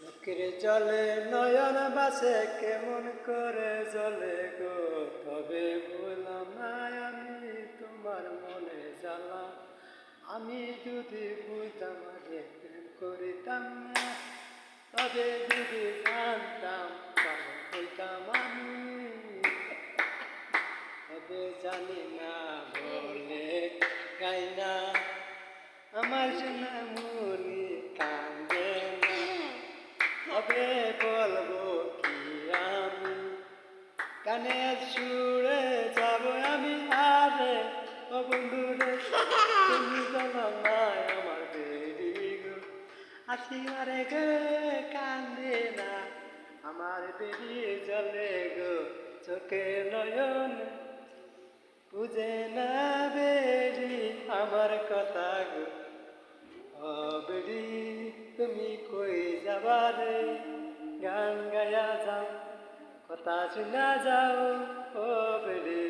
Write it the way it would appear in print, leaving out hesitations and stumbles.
চোখের জলে নয়ন বাসে কেমন করে জলে গো, তবে বললাম না আমি তোমার মনে জ্বালা। আমি যদি বুঝতাম আগে প্রেম করিতাম না, তবে যদি জানতাম পাগল হইতাম আমি। তবে জানি না বলে গাই না, আমার সোনা মরি কান্দে না। তবে বলবো কি আমি, গানের সুরে যাব আমি আরে, ও বন্ধুরে তুমি জানো নাই আমার বেরি গো। আসি মারে গে কান্দে না, আমার বেরি জলে গো চোখে নয়ন। বুঝে না বেরি আমার কথা গো, ও বেরি তুমি কই যাবা রে। গান গায়া যাও, কথা শোনা যাও, ও বেরি